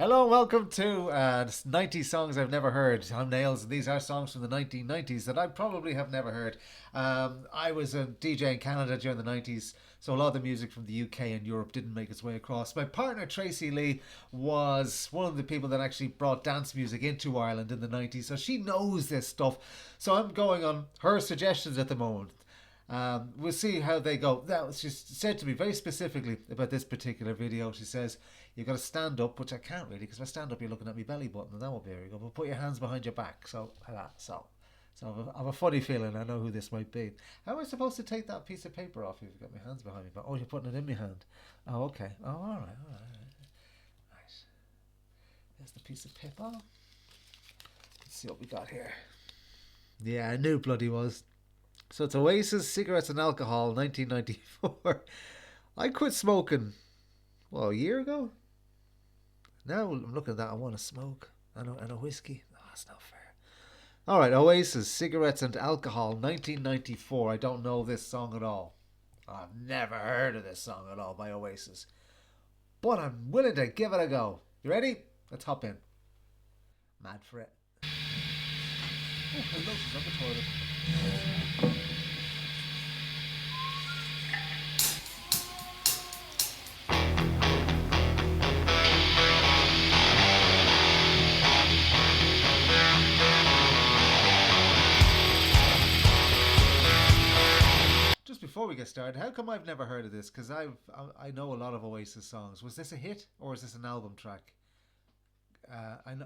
Hello, welcome to 90 songs I've never heard. I'm Nails, and these are songs from the 1990s that I probably have never heard. I was a DJ in Canada during the 90s, so a lot of the music from the UK and Europe didn't make its way across. My partner Tracey Lee was one of the people that actually brought dance music into Ireland in the 90s, so she knows this stuff. So I'm going on her suggestions at the moment. We'll see how they go. Now, she said to me very specifically about this particular video. She says, you've got to stand up, which I can't really, because if I stand up, you're looking at my belly button, and that won't be very good. But put your hands behind your back. So I have a funny feeling I know who this might be. How am I supposed to take that piece of paper off if you've got my hands behind me? But oh, you're putting it in my hand. Oh, okay. Oh, all right. Right. There's the piece of paper. Let's see what we got here. Yeah, I knew bloody was. So it's Oasis, Cigarettes and Alcohol, 1994. I quit smoking, a year ago? Now I'm looking at that, I want to smoke. And a whiskey. Oh, that's not fair. Alright, Oasis, Cigarettes and Alcohol, 1994. I don't know this song at all. I've never heard of this song at all by Oasis. But I'm willing to give it a go. You ready? Let's hop in. Mad for it. Oh, hello, she's on the toilet. Just before we get started, how come I've never heard of this? Because I know a lot of Oasis songs. Was this a hit or is this an album track? I'm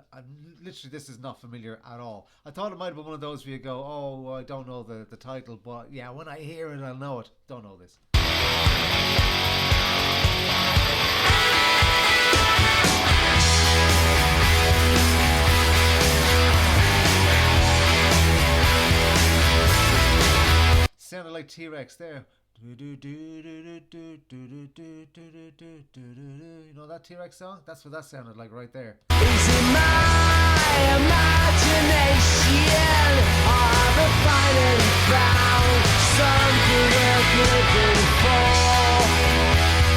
literally, this is not familiar at all. I thought it might have been one of those where you go, oh, I don't know the title, but yeah, when I hear it, I'll know it. Don't know this. Sounded like T-Rex there. You know that T-Rex song? That's what that sounded like right there. Is it my imagination, or have I finally found something worth living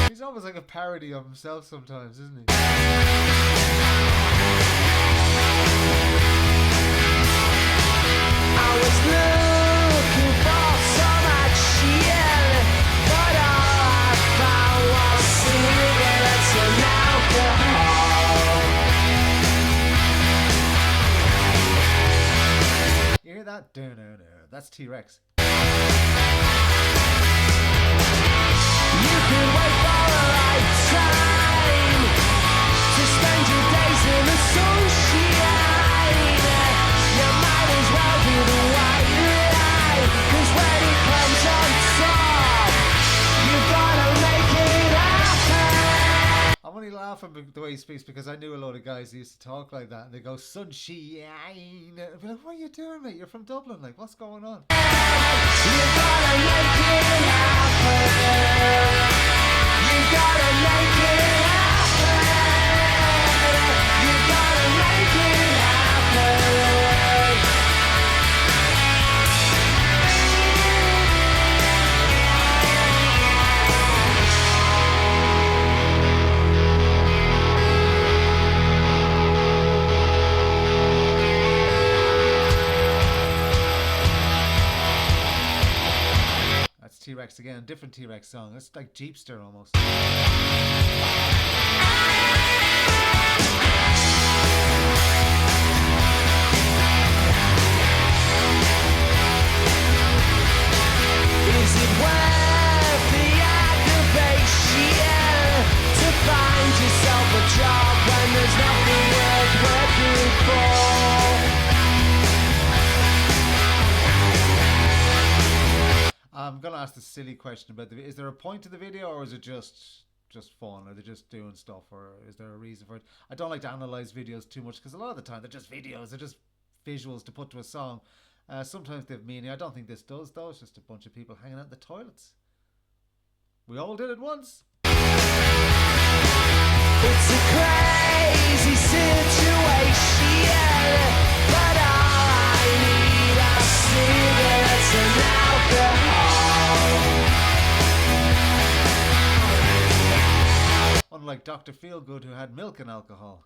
for? He's almost like a parody of himself sometimes, isn't he? I was looking for so much chill, but all I found was cigarettes and alcohol. You hear that? That's T-Rex. You can wait for a lifetime to spend your days in the sunshine. You might as well do the white lie, 'cause when it comes on top, you gotta make it happen. I'm only laughing the way he speaks because I knew a lot of guys who used to talk like that, and they go sunshine. I'd be like, what are you doing, mate? You're from Dublin. Like, what's going on? You gotta make it happen. You gotta make it happen. You gotta make it happen. That's T-Rex again, different T-Rex song. It's like Jeepster almost. Is it worth the aggravation to find yourself a job when there's nothing worth working for? I'm gonna ask the silly question about is there a point to the video, or is it just fun? Are they just doing stuff, or is there a reason for it? I don't like to analyze videos too much because a lot of the time they're just videos, they're just visuals to put to a song. Sometimes they have meaning. I don't think this does though. It's just a bunch of people hanging out in the toilets. We all did it once. It's a crazy situation, but all I need are cigarettes and alcohol. Unlike Dr. Feelgood, who had milk and alcohol.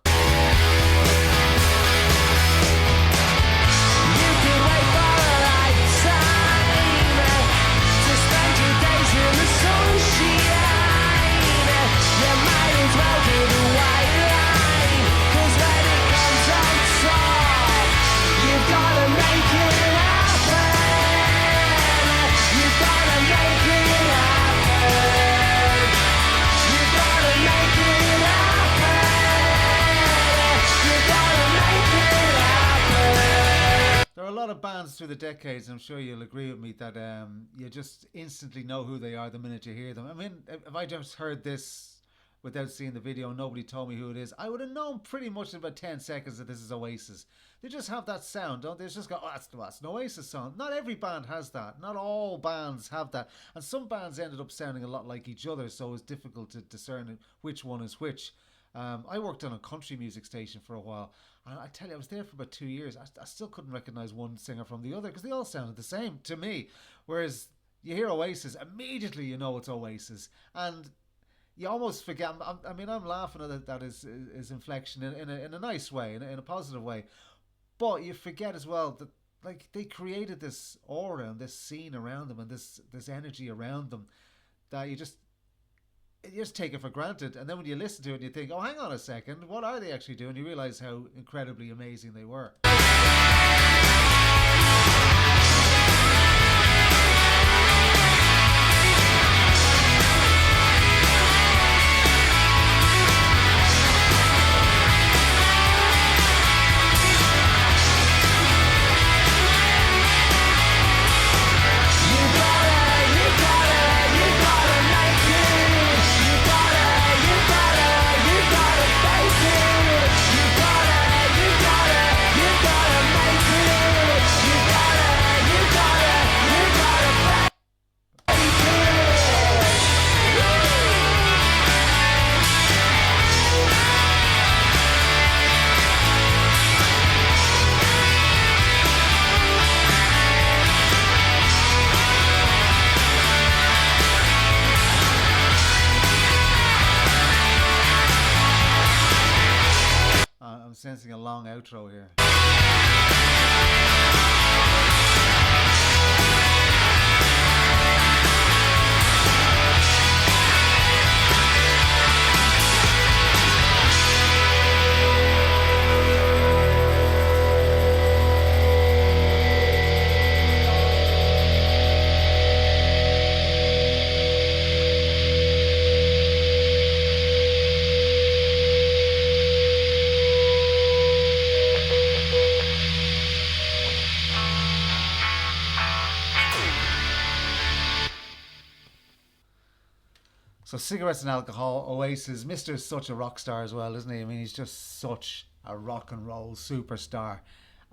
Bands through the decades, I'm sure you'll agree with me that you just instantly know who they are the minute you hear them. I mean, if I just heard this without seeing the video and nobody told me who it is, I would have known pretty much in about 10 seconds that this is Oasis. They just have that sound, don't they? They just go, oh, that's an Oasis song. Not every band has that. Not all bands have that. And some bands ended up sounding a lot like each other, so it's difficult to discern which one is which. I worked on a country music station for a while, and I tell you, I was there for about 2 years. I still couldn't recognize one singer from the other because they all sounded the same to me. Whereas you hear Oasis, immediately you know it's Oasis, and you almost forget. I mean, I'm laughing at that is inflection in a nice way, in a positive way, but you forget as well that like they created this aura and this scene around them and this energy around them that you just take it for granted. And then when you listen to it and you think, oh, hang on a second, what are they actually doing? You realize how incredibly amazing they were. I'm sensing a long outro here. So cigarettes and alcohol, Oasis. Mr. Such a rock star as well, isn't he? I mean, he's just such a rock and roll superstar.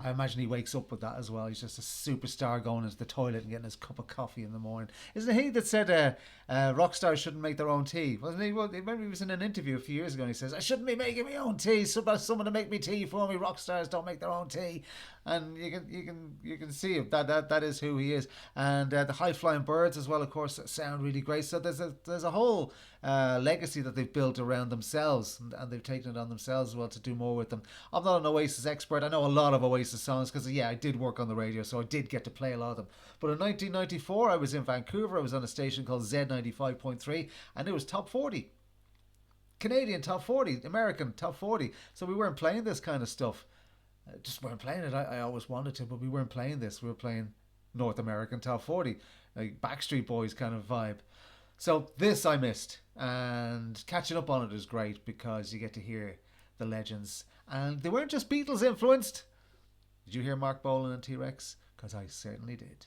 I imagine he wakes up with that as well. He's just a superstar going into the toilet and getting his cup of coffee in the morning. Isn't he that said rock stars shouldn't make their own tea? Wasn't he? Well, remember he was in an interview a few years ago and he says, I shouldn't be making my own tea. Someone to make me tea for me. Rock stars don't make their own tea. And you can see him. That is who he is. And the High Flying Birds as well, of course, sound really great. So there's a whole legacy that they've built around themselves, and they've taken it on themselves as well to do more with them. I'm not an Oasis expert. I know a lot of Oasis songs because I did work on the radio, so I did get to play a lot of them. But in 1994 I was in Vancouver. I was on a station called Z95.3 and it was top 40. Canadian top 40, American top 40. So we weren't playing this kind of stuff. Just weren't playing it. I always wanted to, but we weren't playing this. We were playing North American top 40, like Backstreet Boys kind of vibe. So this I missed, and catching up on it is great because you get to hear the legends, and they weren't just Beatles influenced. Did you hear Mark Bolan and T-Rex? Because I certainly did.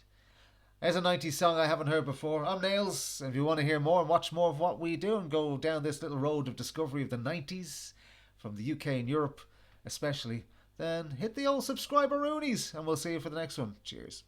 There's a 90s song I haven't heard before. I'm Nails. If you want to hear more and watch more of what we do and go down this little road of discovery of the 90s from the UK and Europe especially, then hit the old subscriber-roonies and we'll see you for the next one. Cheers.